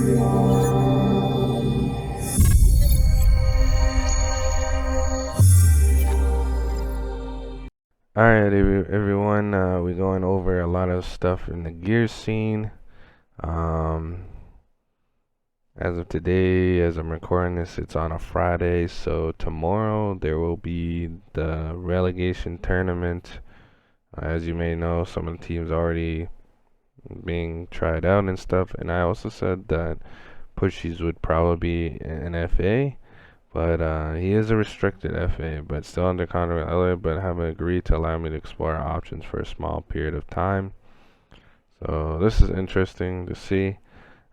Alright, everyone, we're going over a lot of stuff in the gear scene. Um, as of today, as I'm recording this, it's on a Friday, so tomorrow there will be the relegation tournament. As you may know, some of the teams already being tried out and stuff, and I also said that Pushies would probably be an FA. But he is a restricted FA, but still under contract with LA, but have agreed to allow me to explore options for a small period of time. So this is interesting to see.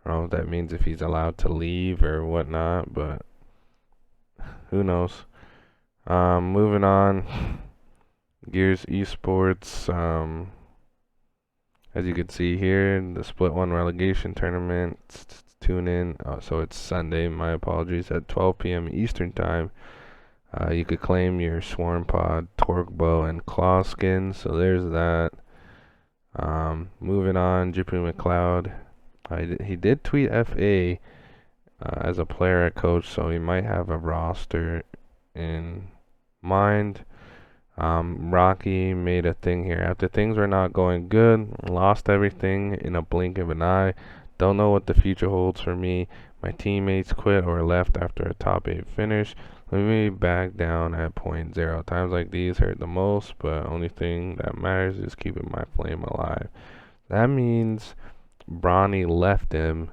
I don't know what that means, if he's allowed to leave or whatnot, but who knows. Moving on, Gears eSports. As you can see here, the Split 1 relegation tournament. Tune in. So it's Sunday, my apologies, at 12 p.m. Eastern Time. You could claim your Swarm Pod, Torque Bow, and Claw skins. So there's that. Moving on, Jippy McLeod. He did tweet FA as a player at coach, so he might have a roster in mind. Rocky made a thing here. After things were not going good, lost everything in a blink of an eye. Don't know what the future holds for me. My teammates quit or left after a top 8 finish. Let me back down at point zero. Times like these hurt the most, but only thing that matters is keeping my flame alive. That means Bronny left him,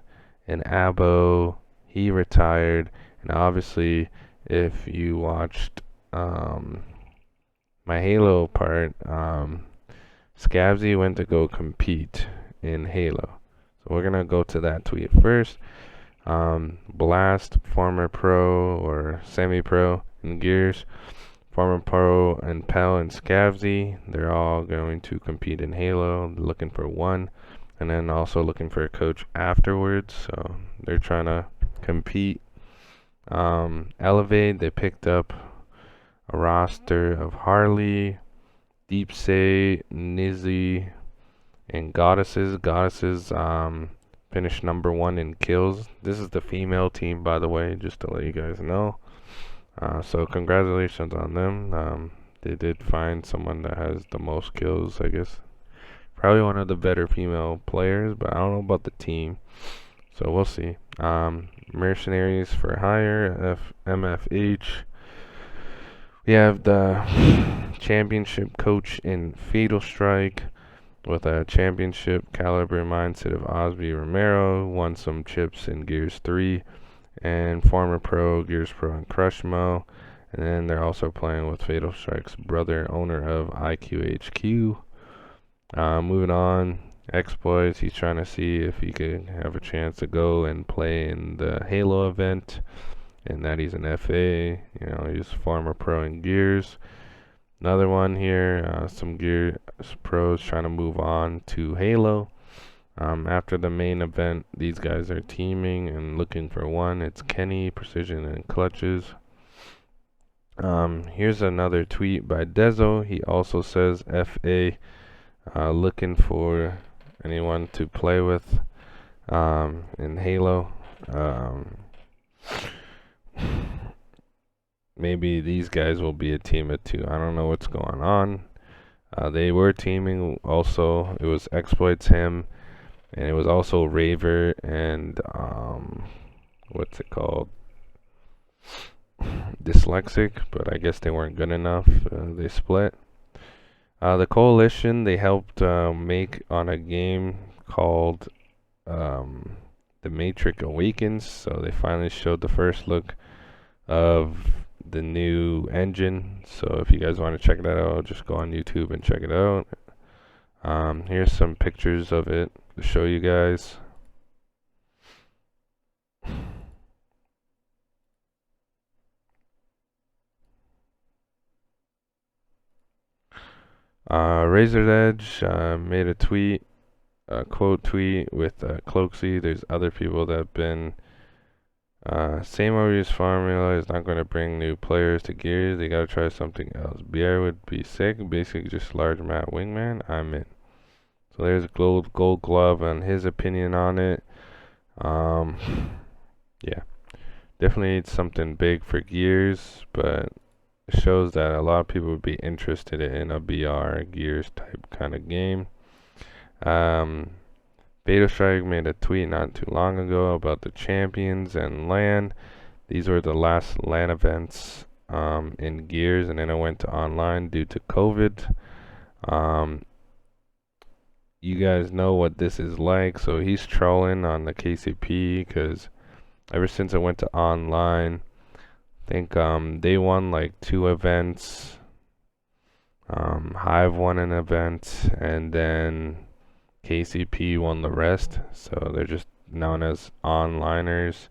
and Abo, he retired. And obviously, if you watched my Halo part, Scabsy went to go compete in Halo. So we're gonna go to that tweet first. Blast, former pro or semi-pro in Gears, former pro and Pell and Scabsy, they're all going to compete in Halo, looking for one, and then also looking for a coach afterwards. So they're trying to compete. Elevate, they picked up a roster of Harley, Deepsay, Nizzy, and Goddesses. Goddesses finished number 1 in kills. This is the female team, by the way, just to let you guys know. So congratulations on them. They did find someone that has the most kills, I guess. Probably one of the better female players, but I don't know about the team. So we'll see. Mercenaries for Hire, MFH. We have the championship coach in Fatal Strike with a championship caliber mindset of Osby Romero. Won some chips in Gears 3 and former pro, Gears Pro, and Crushmo. And then they're also playing with Fatal Strike's brother, owner of IQHQ. Moving on, Exploits. He's trying to see if he could have a chance to go and play in the Halo event, and that he's an FA. You know, he's former pro in Gears. Another one here, some Gears pros trying to move on to Halo. After the main event, these guys are teaming and looking for one. It's Kenny, Precision, and Clutches. Here's another tweet by Dezo. He also says FA, looking for anyone to play with in Halo. Maybe these guys will be a team of 2. I don't know what's going on. They were teaming also. It was Exploits, him, and it was also Raver and what's it called? Dyslexic, but I guess they weren't good enough. They split. The Coalition, they helped make on a game called The Matrix Awakens. So they finally showed the first look of the new engine. So if you guys want to check that out, just go on YouTube and check it out. Here's some pictures of it to show you guys. Razor's Edge made a tweet, a quote tweet with Cloaksy. There's other people that have been same overuse formula is not going to bring new players to Gears. They got to try something else. BR would be sick. Basically just large map wingman. I'm in. So there's a gold glove on his opinion on it. Um, yeah, definitely something big for Gears, but it shows that a lot of people would be interested in a BR Gears type kind of game. Um, Beta Strike made a tweet not too long ago about the champions and LAN. These were the last LAN events in Gears, and then it went to online due to COVID. Um, you guys know what this is like, so he's trolling on the KCP because ever since it went to online, I think they won like 2 events. Hive won an event, and then KCP won the rest. So they're just known as onliners.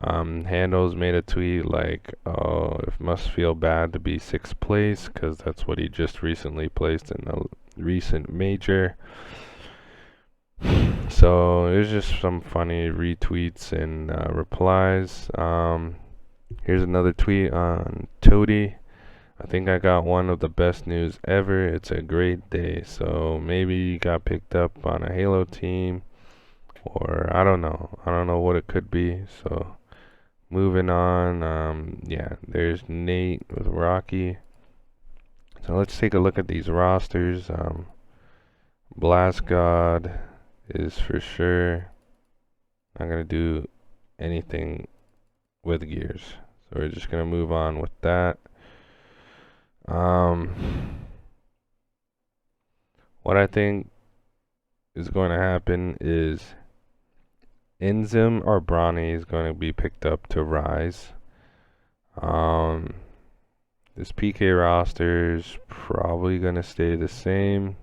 Handles made a tweet like, "Oh, it must feel bad to be 6th place, because that's what he just recently placed in a recent major." So there's just some funny retweets and replies. Here's another tweet on Toady. "I think I got one of the best news ever. It's a great day." So maybe you got picked up on a Halo team, or I don't know. I don't know what it could be. So moving on. Yeah, there's Nate with Rocky. So let's take a look at these rosters. Blast God is for sure not gonna do anything with Gears. So we're just gonna move on with that. What I think is going to happen is Inzim or Bronny is going to be picked up to Rise. This PK roster is probably going to stay the same.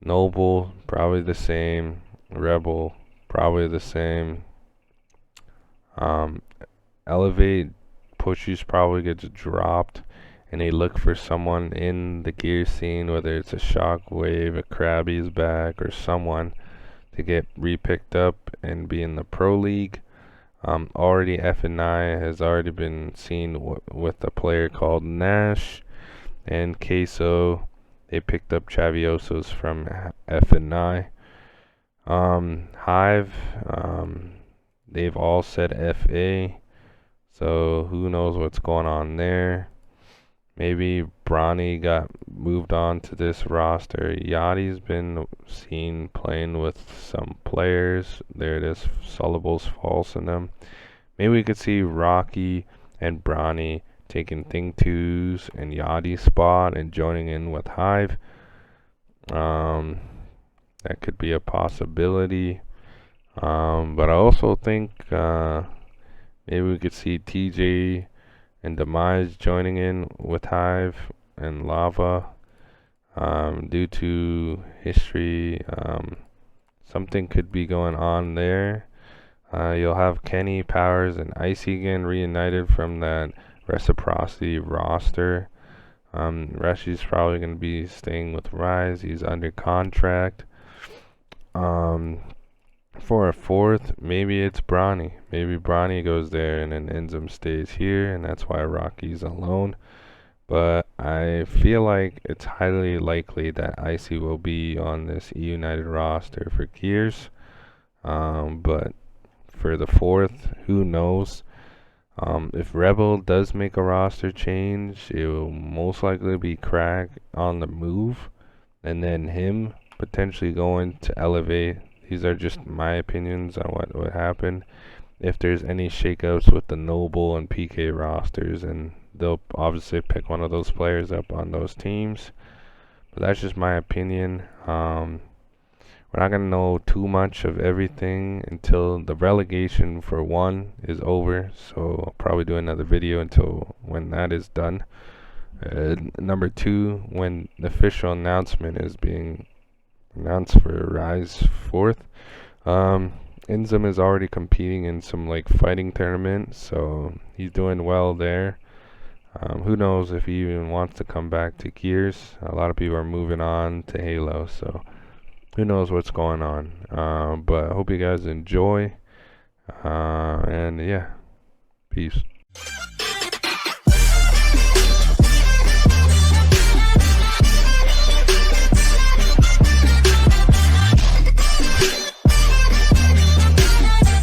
Noble, probably the same. Rebel, probably the same. Elevate, Pushies probably gets dropped, and they look for someone in the gear scene, whether it's a Shockwave, a Krabby's back, or someone to get re-picked up and be in the Pro League. Already F&I has already been seen with a player called Nash and Queso. They picked up Chaviosos from F&I. Hive, they've all said FA, so who knows what's going on there. Maybe Bronny got moved on to this roster. Yachty's been seen playing with some players. There it is, Sullable's false in them. Maybe we could see Rocky and Bronny taking Thing 2's and Yachty's spot and joining in with Hive. That could be a possibility. But I also think maybe we could see TJ and Demise joining in with Hive and Lava. Due to history, something could be going on there. You'll have Kenny, Powers, and Icy again reunited from that Reciprocity roster. Reshi's probably going to be staying with Rise. He's under contract. For a 4th, maybe it's Bronny. Maybe Bronny goes there and then Enzim stays here, and that's why Rocky's alone. But I feel like it's highly likely that Icy will be on this United roster for Gears. But for the 4th, who knows? If Rebel does make a roster change, it will most likely be Crack on the move, and then him potentially going to Elevate. These are just my opinions on what would happen if there's any shakeups with the Noble and PK rosters, and they'll obviously pick one of those players up on those teams. But that's just my opinion. We're not going to know too much of everything until the relegation for 1 is over, so I'll probably do another video until when that is done. Number 2, when the official announcement is being announced for Rise 4th. Inzim is already competing in some like fighting tournament, so he's doing well there. Who knows if he even wants to come back to Gears. A lot of people are moving on to Halo, so who knows what's going on. But I hope you guys enjoy, and yeah, peace.